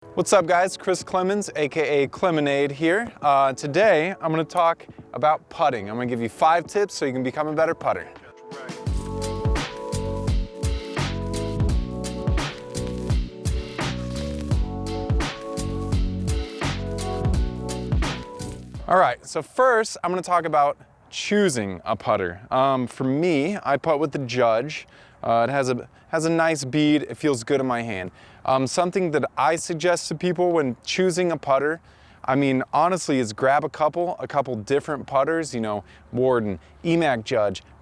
What's up guys, Chris Clemons, aka Clemonade here. Today I'm going to talk about putting. I'm going to give you 5 tips so you can become a better putter. Alright, so first I'm going to talk about choosing a putter. For me, I putt with the Judge. It has a nice bead, it feels good in my hand. Something that I suggest to people when choosing a putter, I mean, honestly, is grab a couple different putters, you know, Warden, EMAC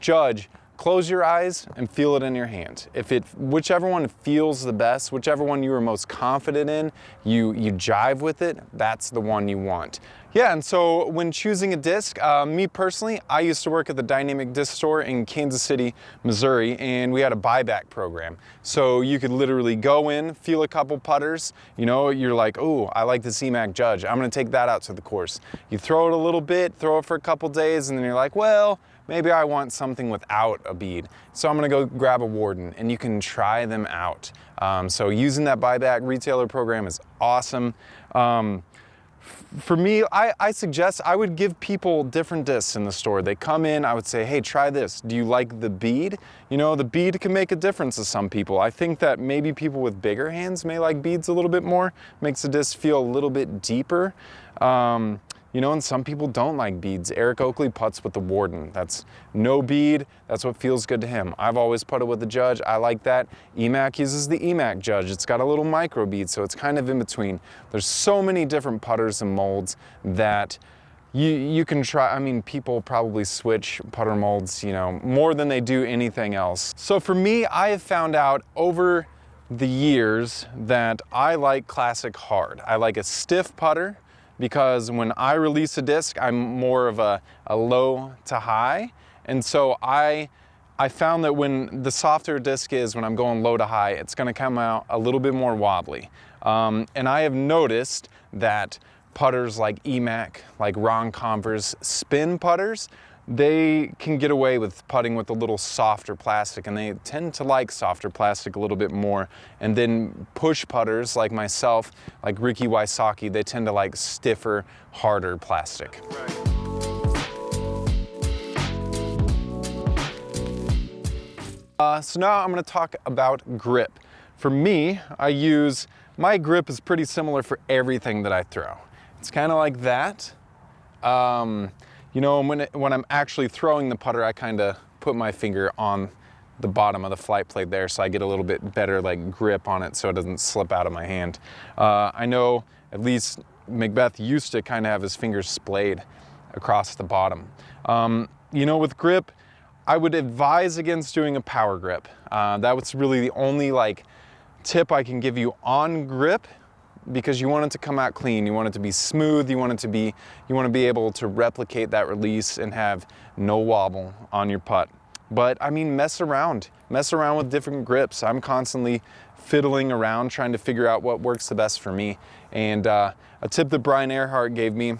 Judge, close your eyes and feel it in your hand. Whichever one feels the best, whichever one you are most confident in, you jive with it, that's the one you want. Yeah, and so when choosing a disc, me personally, I used to work at the Dynamic Disc Store in Kansas City, Missouri, and we had a buyback program. So you could literally go in, feel a couple putters, you know, you're like, oh, I like this EMAC Judge, I'm gonna take that out to the course. You throw it a little bit, throw it for a couple days, and then you're like, well, maybe I want something without a bead. So I'm gonna go grab a Warden, and you can try them out. So using that buyback retailer program is awesome. For me, I suggest I would give people different discs in the store. They come in, I would say, hey, try this. Do you like the bead? You know, the bead can make a difference to some people. I think that maybe people with bigger hands may like beads a little bit more. Makes the disc feel a little bit deeper. You know, and some people don't like beads. Eric Oakley putts with the Warden. That's no bead, that's what feels good to him. I've always putted with the Judge, I like that. EMAC uses the EMAC Judge. It's got a little micro bead, so it's kind of in between. There's so many different putters and molds that you can try. I mean, people probably switch putter molds, you know, more than they do anything else. So for me, I have found out over the years that I like classic hard. I like a stiff putter, because when I release a disc, I'm more of a low to high. And so I found that when the softer a disc is, when I'm going low to high, it's gonna come out a little bit more wobbly. And I have noticed that putters like EMAC, like Ron Converse spin putters, they can get away with putting with a little softer plastic, and they tend to like softer plastic a little bit more. And then push putters like myself, like Ricky Wysocki, they tend to like stiffer, harder plastic. So now I'm going to talk about grip. For me, my grip is pretty similar for everything that I throw. It's kind of like that. You know, when I'm actually throwing the putter, I kind of put my finger on the bottom of the flight plate there, so I get a little bit better like grip on it so it doesn't slip out of my hand. I know at least Macbeth used to kind of have his fingers splayed across the bottom. You know, with grip, I would advise against doing a power grip. That was really the only like tip I can give you on grip, because you want it to come out clean, you want it to be smooth, you want to be able to replicate that release and have no wobble on your putt. But I mean, mess around with different grips. I'm constantly fiddling around trying to figure out what works the best for me. And a tip that Brian Earhart gave me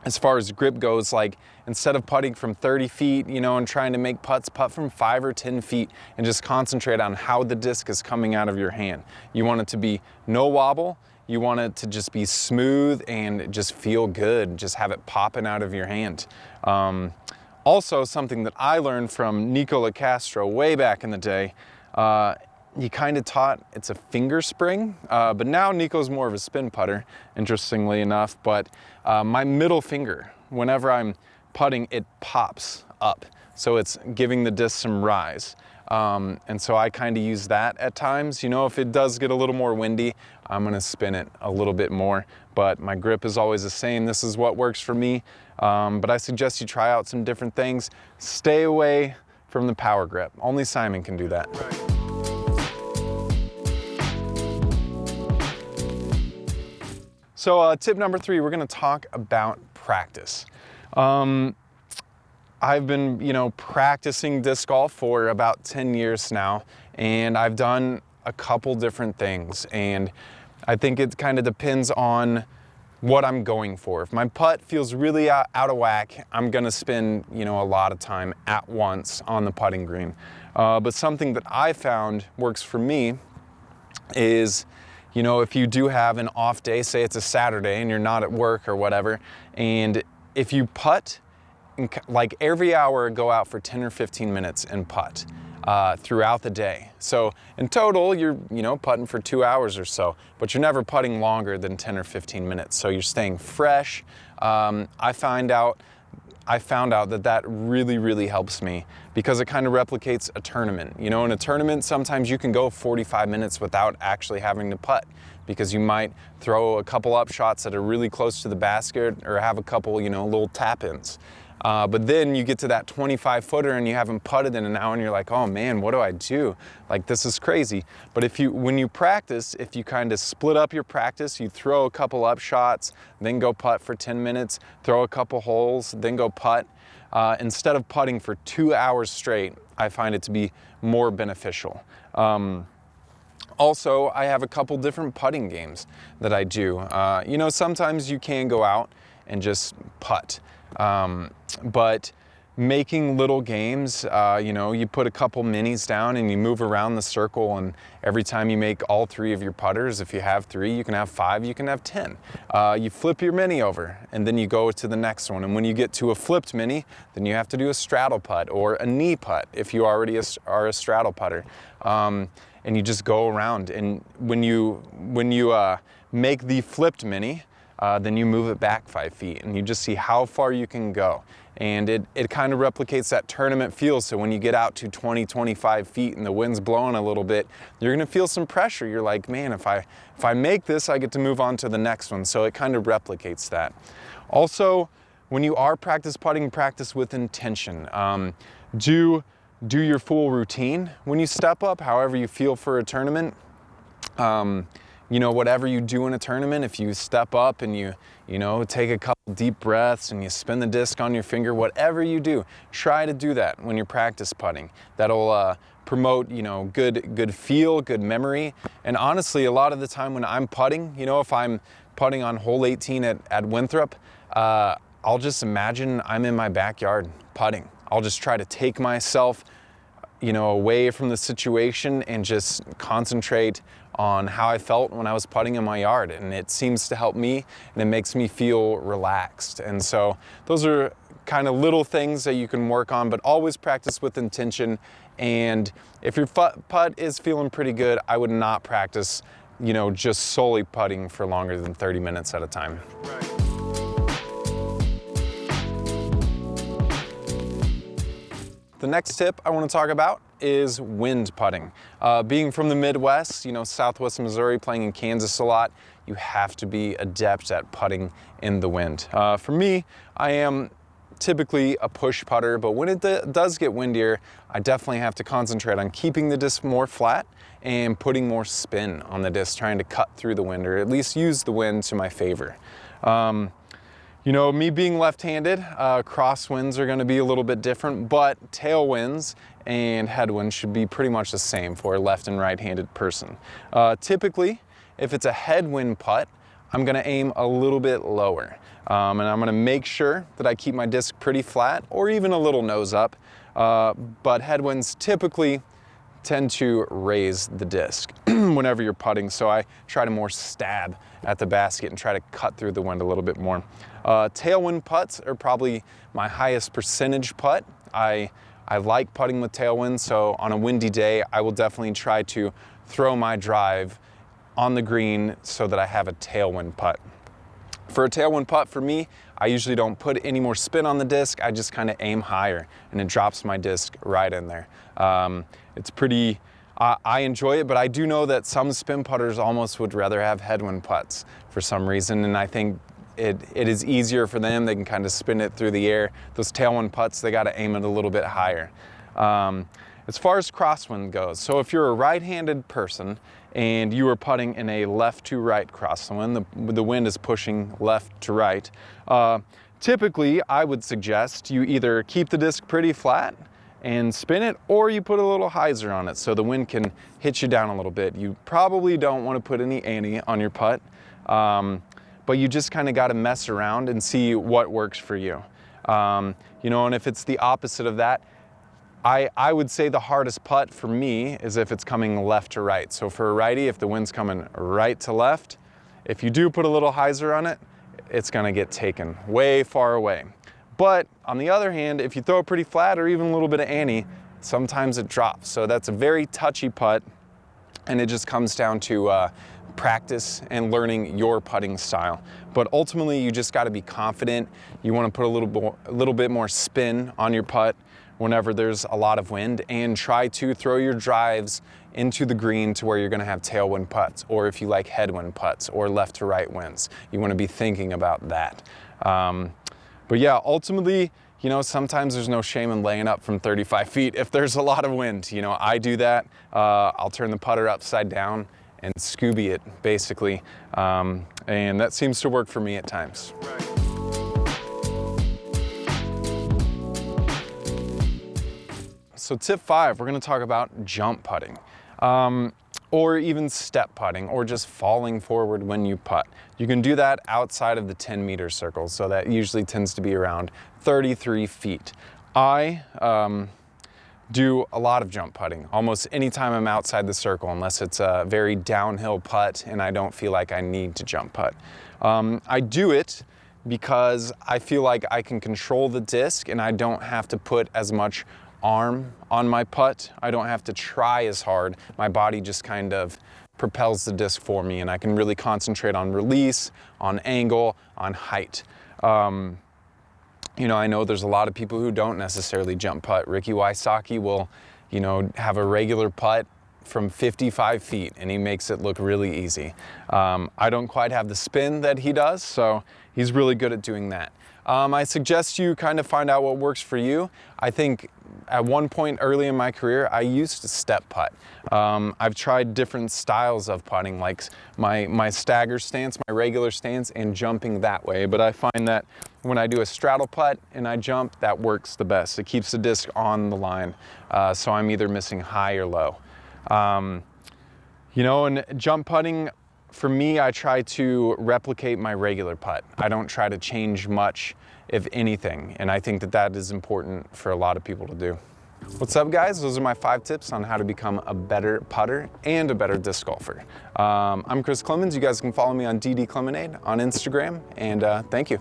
as far as grip goes, like instead of putting from 30 feet, you know, and trying to make putts, putt from 5 or 10 feet and just concentrate on how the disc is coming out of your hand. You want it to be no wobble. You want it to just be smooth and just feel good. Just have it popping out of your hand. Also, something that I learned from Nico LaCastro way back in the day, he kind of taught it's a finger spring, but now Nico's more of a spin putter, interestingly enough. But my middle finger, whenever I'm putting, it pops up. So it's giving the disc some rise. And so I kind of use that at times. You know, if it does get a little more windy, I'm gonna spin it a little bit more, but my grip is always the same. This is what works for me. But I suggest you try out some different things. Stay away from the power grip. Only Simon can do that. So tip number 3, we're gonna talk about practice. I've been, you know, practicing disc golf for about 10 years now, and I've done a couple different things, and I think it kind of depends on what I'm going for. If my putt feels really out of whack, I'm gonna spend, you know, a lot of time at once on the putting green. But something that I found works for me is, You know, if you do have an off day, say it's a Saturday and you're not at work or whatever, and if you putt, like every hour, go out for 10 or 15 minutes and putt throughout the day. So in total, you're, you know, putting for 2 hours or so, but you're never putting longer than 10 or 15 minutes. So you're staying fresh. I found out that really helps me because it kind of replicates a tournament. You know, in a tournament, sometimes you can go 45 minutes without actually having to putt because you might throw a couple up shots that are really close to the basket or have a couple, you know, little tap-ins. But then you get to that 25-footer and you haven't putted in an hour and you're like, oh man, what do I do? Like, this is crazy. But when you practice, if you kind of split up your practice, you throw a couple up shots, then go putt for 10 minutes, throw a couple holes, then go putt. Instead of putting for 2 hours straight, I find it to be more beneficial. Also, I have a couple different putting games that I do. You know, sometimes you can go out and just putt. But making little games, you know, you put a couple minis down and you move around the circle, and every time you make all 3 of your putters, if you have 3, you can have 5, you can have 10. You flip your mini over and then you go to the next one. And when you get to a flipped mini, then you have to do a straddle putt or a knee putt if you already are a straddle putter. And you just go around. And when you make the flipped mini, then you move it back 5 feet and you just see how far you can go. And it kind of replicates that tournament feel. So when you get out to 20, 25 feet and the wind's blowing a little bit, you're gonna feel some pressure. You're like, man, if I make this, I get to move on to the next one. So it kind of replicates that. Also, when you are practice putting, practice with intention. Do your full routine when you step up, however you feel for a tournament. You know, whatever you do in a tournament, if you step up and you know, take a couple deep breaths and you spin the disc on your finger, whatever you do, try to do that when you're practice putting. That'll promote, you know, good feel, good memory. And honestly, a lot of the time when I'm putting, you know, if I'm putting on hole 18 at Winthrop, I'll just imagine I'm in my backyard putting. I'll just try to take myself, you know, away from the situation and just concentrate on how I felt when I was putting in my yard. And it seems to help me and it makes me feel relaxed. And so those are kind of little things that you can work on, but always practice with intention. And if your putt is feeling pretty good, I would not practice, you know, just solely putting for longer than 30 minutes at a time. Right. The next tip I want to talk about is wind putting. Being from the Midwest, you know, Southwest Missouri, playing in Kansas a lot, you have to be adept at putting in the wind. For me, I am typically a push putter, but when it does get windier, I definitely have to concentrate on keeping the disc more flat and putting more spin on the disc, trying to cut through the wind or at least use the wind to my favor. You know, me being left-handed, crosswinds are going to be a little bit different, but tailwinds and headwinds should be pretty much the same for a left and right-handed person. Typically, if it's a headwind putt, I'm going to aim a little bit lower. And I'm going to make sure that I keep my disc pretty flat or even a little nose up. But headwinds typically tend to raise the disc whenever you're putting, so I try to more stab at the basket and try to cut through the wind a little bit more. Tailwind putts are probably my highest percentage putt. I like putting with tailwind, so on a windy day, I will definitely try to throw my drive on the green so that I have a tailwind putt. For a tailwind putt, for me, I usually don't put any more spin on the disc. I just kind of aim higher and it drops my disc right in there. It's pretty, I enjoy it, but I do know that some spin putters almost would rather have headwind putts for some reason, and I think it is easier for them. They can kind of spin it through the air. Those tailwind putts, they got to aim it a little bit higher. As far as crosswind goes, so if you're a right-handed person and you are putting in a left to right crosswind, the wind is pushing left to right, typically I would suggest you either keep the disc pretty flat and spin it, or you put a little hyzer on it so the wind can hit you down a little bit. You probably don't want to put any ante on your putt, but you just kind of got to mess around and see what works for you. You know, and if it's the opposite of that, I would say the hardest putt for me is if it's coming left to right. So for a righty, if the wind's coming right to left, if you do put a little hyzer on it, it's gonna get taken way far away. But on the other hand, if you throw it pretty flat or even a little bit of ante, sometimes it drops. So that's a very touchy putt, and it just comes down to practice and learning your putting style. But ultimately, you just gotta be confident. You wanna put a little bit more spin on your putt whenever there's a lot of wind, and try to throw your drives into the green to where you're gonna have tailwind putts, or if you like headwind putts or left to right winds, you wanna be thinking about that. But yeah, ultimately, you know, sometimes there's no shame in laying up from 35 feet if there's a lot of wind. You know, I do that. I'll turn the putter upside down and Scooby it, basically. And that seems to work for me at times. So tip 5, we're gonna talk about jump putting, or even step putting, or just falling forward when you putt. You can do that outside of the 10-meter circle, so that usually tends to be around 33 feet. I do a lot of jump putting, almost anytime I'm outside the circle, unless it's a very downhill putt and I don't feel like I need to jump putt. I do it because I feel like I can control the disc and I don't have to put as much arm on my putt. I don't have to try as hard. My body just kind of propels the disc for me, and I can really concentrate on release, on angle, on height. You know, I know there's a lot of people who don't necessarily jump putt. Ricky Wysocki will, you know, have a regular putt from 55 feet and he makes it look really easy. I don't quite have the spin that he does, so he's really good at doing that. I suggest you kind of find out what works for you. I think at one point early in my career, I used to step putt. I've tried different styles of putting, like my stagger stance, my regular stance, and jumping that way. But I find that when I do a straddle putt and I jump, that works the best. It keeps the disc on the line, so I'm either missing high or low. You know, and jump putting, for me, I try to replicate my regular putt. I don't try to change much, if anything, and I think that that is important for a lot of people to do. What's up, guys? Those are my 5 tips on how to become a better putter and a better disc golfer. I'm Chris Clemons. You guys can follow me on DD Clemonade on Instagram, and thank you.